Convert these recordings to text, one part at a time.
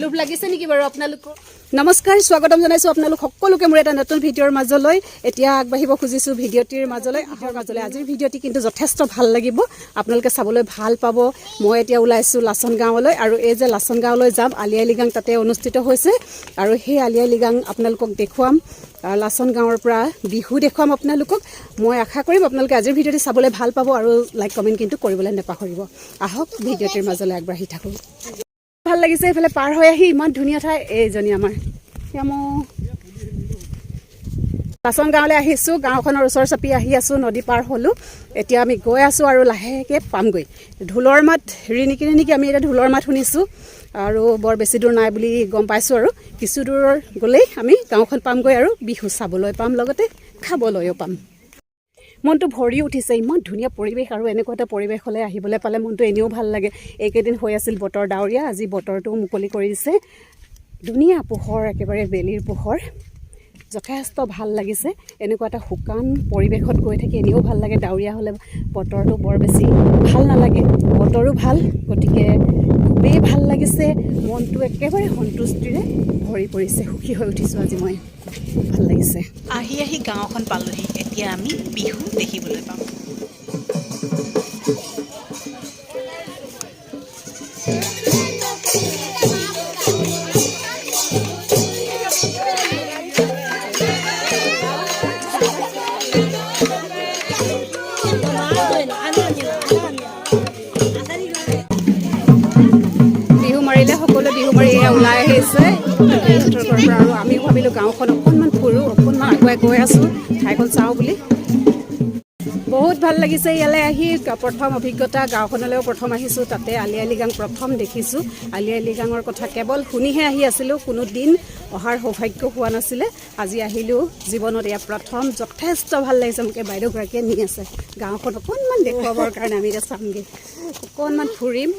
লোভ লাগিছে নেকি বাৰু আপোনালোকৰ? নমস্কাৰ, স্বাগতম জনাইছো আপোনালোক সকলোকে মোৰ এটা নতুন ভিডিঅ'ৰ মাজলৈ। এতিয়া আগবাঢ়িব খুজিছো ভিডিঅ'টিৰ মাজলৈ। আজিৰ ভিডিঅ'টি কিন্তু যথেষ্ট ভাল লাগিব, আপোনালোকে চাবলৈ ভাল পাব। মই এতিয়া ওলাইছো লাচন গাঁৱলৈ, আৰু এই যে লাচন গাঁৱলৈ যাম, আলি আই লৃগাং তাতে অনুষ্ঠিত হৈছে, আৰু সেই আলি আই লৃগাং আপোনালোকক দেখুৱাম। লাচন গাঁৱৰ পৰা বিহু দেখুৱাম আপোনালোকক। মই আশা কৰিম আপোনালোকে আজিৰ ভিডিঅ'টি চাবলৈ ভাল পাব, আৰু লাইক কমেণ্ট কিন্তু কৰিবলৈ নাপাহৰিব। আহক ভিডিঅ'টিৰ মাজলৈ আগবাঢ়ি থাকোঁ। ভাল লাগিছে এইফালে পাৰ হৈ আহি, ইমান ধুনীয়া ঠাই। এইজনী আমাৰ লাচন গাঁৱলৈ আহিছোঁ, গাঁওখনৰ ওচৰ চাপি আহি আছোঁ, নদী পাৰ হ'লোঁ। এতিয়া আমি গৈ আছোঁ আৰু লাহেকৈ পামগৈ। ঢোলৰ মাত ৰিণিকি আমি এতিয়া ঢোলৰ মাত শুনিছোঁ, আৰু বৰ বেছি দূৰ নাই বুলি গম পাইছোঁ। আৰু কিছু দূৰ গ'লেই আমি গাঁওখন পামগৈ, আৰু বিহু চাবলৈ পাম, লগতে খাবলৈও পাম। মনটো ভৰি উঠিছে, ইমান ধুনীয়া পৰিৱেশ, আৰু এনেকুৱা এটা পৰিৱেশলৈ আহিবলৈ পালে মনটো এনেও ভাল লাগে। এইকেইদিন হৈ আছিল বতৰ ডাৱৰীয়া, আজি বতৰটো মুকলি কৰি দিছে, ধুনীয়া পোহৰ, একেবাৰে বেলিৰ পোহৰ, যথেষ্ট ভাল লাগিছে। এনেকুৱা এটা শুকান পৰিৱেশত গৈ থাকি এনেও ভাল লাগে। ডাৱৰীয়া হ'লে বতৰটো বৰ বেছি ভাল নালাগে, বতৰো ভাল, গতিকে খুবেই ভাল লাগিছে। মনটো একেবাৰে সন্তুষ্টিৰে ভৰি পৰিছে, সুখী হৈ উঠিছোঁ আজি মই, ভাল লাগিছে। আহি গাঁওখন পালোহি, এতিয়া আমি বিহু দেখিবলৈ পাম। বিহু মাৰিলে সকলোৱে বিহু মাৰি এয়া ওলাই আহিছে সিহঁতৰ ঘৰৰ পৰা, আৰু আমিও ভাবিলোঁ গাঁওখন অকণমান ফুৰোঁ, অকণমান আগুৱাই গৈ আছোঁ ঠাইখন চাওঁ বুলি। বহুত ভাল লাগিছে ইয়ালৈ আহি, প্ৰথম অভিজ্ঞতা। গাঁওখনলৈও প্ৰথম আহিছোঁ, তাতে আলি আই লৃগাং প্ৰথম দেখিছোঁ। আলি আই লৃগাঙৰ কথা কেৱল শুনিহে আহি আছিলোঁ, কোনো দিন অহাৰ সৌভাগ্য হোৱা নাছিলে। আজি আহিলোঁ, জীৱনত এয়া প্ৰথম, যথেষ্ট ভাল লাগিছে। মোকে বাইদেউগৰাকীয়ে নি আছে গাঁওখন অকণমান দেখুৱাবৰ কাৰণে। আমি এতিয়া চামগৈ, অকণমান ফুৰিম।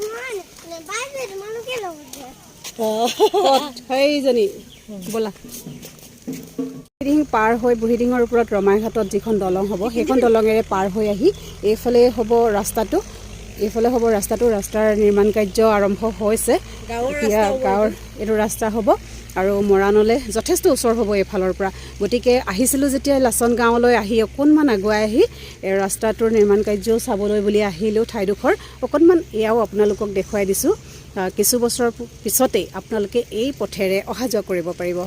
সেইজনী ব'লা। বুঢ়ীডিং পাৰ হৈ, বুঢ়ীডিঙৰ ওপৰত ৰমাইঘাটত যিখন দলং হ'ব, সেইখন দলঙেৰে পাৰ হৈ আহি এইফালে হ'ব ৰাস্তাটো, ৰাস্তাৰ নিৰ্মাণ কাৰ্য আৰম্ভ হৈছে। এতিয়া গাঁৱৰ এইটো ৰাস্তা হ'ব, আৰু মৰাণলৈ যথেষ্ট ওচৰ হ'ব এইফালৰ পৰা। গতিকে আহিছিলোঁ যেতিয়া লাচন গাঁৱলৈ, আহি অকণমান আগুৱাই আহি ৰাস্তাটোৰ নিৰ্মাণ কাৰ্যও চাবলৈ বুলি আহিলোঁ ঠাইডোখৰ। অকণমান এয়াও আপোনালোকক দেখুৱাই দিছোঁ। কিছু বছৰৰ পিছতেই আপোনালোকে এই পথেৰে অহা যোৱা কৰিব পাৰিব।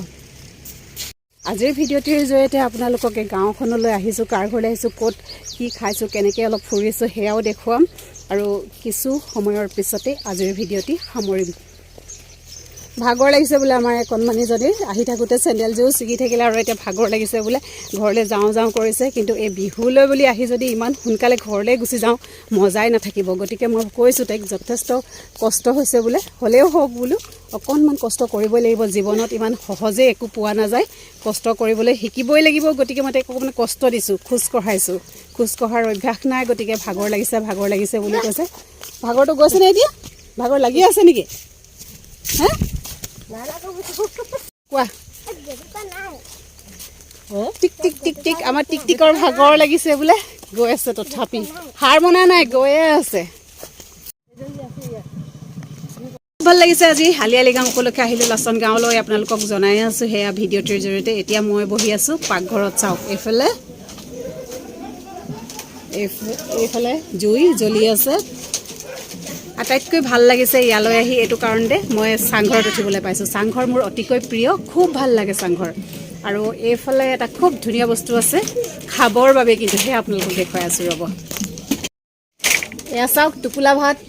আজিৰ ভিডিঅ'টিৰ জৰিয়তে আপোনালোকক এই গাঁওখনলৈ আহিছোঁ, কাৰ ঘৰলৈ আহিছোঁ, ক'ত কি খাইছোঁ, কেনেকৈ অলপ ফুৰিছোঁ, সেয়াও দেখুৱাম। আৰু কিছু সময়ৰ পিছতেই আজিৰ ভিডিঅ'টি সামৰিম। ভাগৰ লাগিছে বোলে আমাৰ কণমানিজনীৰ, আহি থাকোঁতে চেণ্ডেলযোৰ ছিগি থাকিলে, আৰু এতিয়া ভাগৰ লাগিছে বোলে, ঘৰলৈ যাওঁ কৰিছে। কিন্তু এই বিহুলৈ বুলি আহি যদি ইমান সোনকালে ঘৰলৈ গুচি যাওঁ, মজাই নাথাকিব। গতিকে মই কৈছোঁ তাইক, যথেষ্ট কষ্ট হৈছে বোলে, হ'লেও হওক বোলো, অকণমান কষ্ট কৰিবই লাগিব। জীৱনত ইমান সহজে একো পোৱা নাযায়, কষ্ট কৰিবলৈ শিকিবই লাগিব। গতিকে মই তাইক অকণমান কষ্ট দিছোঁ, খোজ কঢ়াৰ অভ্যাস নাই, গতিকে ভাগৰ লাগিছে বুলি কৈছে। ভাগৰটো গৈছেনে এতিয়া? ভাগৰ লাগি আছে নেকি? হা, কোৱা। টিক টিক আমাৰ টিকৰ ভাগৰ লাগিছে বোলে, গৈ আছে, তথাপি হাৰ মনা নাই, গৈয়ে আছে। ভাল লাগিছে। আজি আলি আই লৃগাং উপলক্ষে আহিলোঁ লাচন গাঁৱলৈ, আপোনালোকক জনাই আছোঁ সেয়া ভিডিঅ'টিৰ জৰিয়তে। এতিয়া মই বহি আছোঁ পাকঘৰত, চাওক এইফালে জুই জ্বলি আছে। আটাইতকৈ ভাল লাগিছে ইয়ালৈ আহি এইটো কাৰণতে, মই চাংঘৰত উঠিবলৈ পাইছোঁ। চাংঘৰ মোৰ অতিকৈ প্ৰিয়, খুব ভাল লাগে চাংঘৰ। আৰু এইফালে এটা খুব ধুনীয়া বস্তু আছে খাবৰ বাবে, কিন্তু সেয়া আপোনালোকক দেখুৱাই আছোঁ, ৰ'ব। এয়া চাওক, টোপোলা ভাত।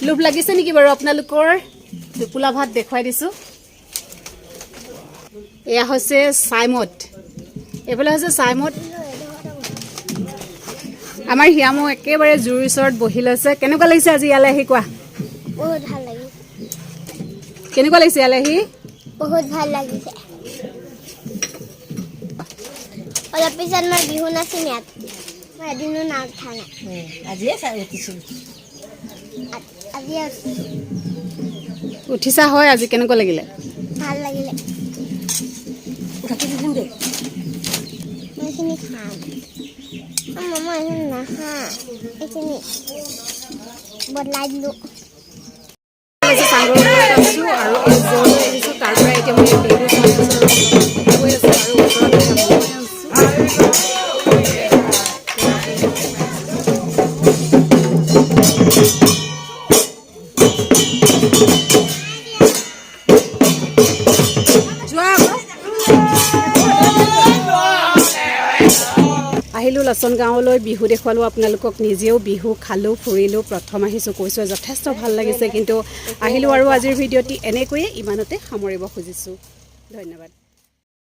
লোভ লাগিছে নেকি বাৰু আপোনালোকৰ? টোপোলা ভাত দেখুৱাই দিছোঁ। এয়া হৈছে চাইমদ, এইফালে হৈছে চাইমদ। আমাৰ হিয়ামো একেবাৰে জুইৰ ওচৰত বহি লৈছে। কেনেকুৱা লাগিছে আজি ইয়ালৈ আহি, কোৱা? বহুত ভাল লাগিছে। কেনেকুৱা লাগিছে ইয়ালৈ আহি? বহুত ভাল লাগিছে। অলপ পিছত মই বিহু নাচিম ইয়াত, মই এদিনো নাচা নাই। আজিয়ে উঠিছা হয়? আজি কেনেকুৱা লাগিলে? ভাল লাগিলে। মই এইখিনি খাম, মামা এইখিনি নাখা, এইখিনি বদলাই দিলোঁ। চাংঘৰত আছোঁ আৰু এই য'লৈ আহিছোঁ তাৰ পৰা এতিয়া মই বিহু গৈ আছোঁ আৰু ওচৰত আহিলোঁ লাচন গাঁৱলৈ বিহু দেখুৱালোঁ আপোনালোকক নিজেও বিহু খালোঁ ফুৰিলোঁ প্ৰথম আহিছোঁ কৈছোঁ যথেষ্ট ভাল লাগিছে কিন্তু আহিলোঁ আৰু আজিৰ ভিডিঅ'টি এনেকৈয়ে ইমানতে সামৰিব খুজিছোঁ ধন্যবাদ।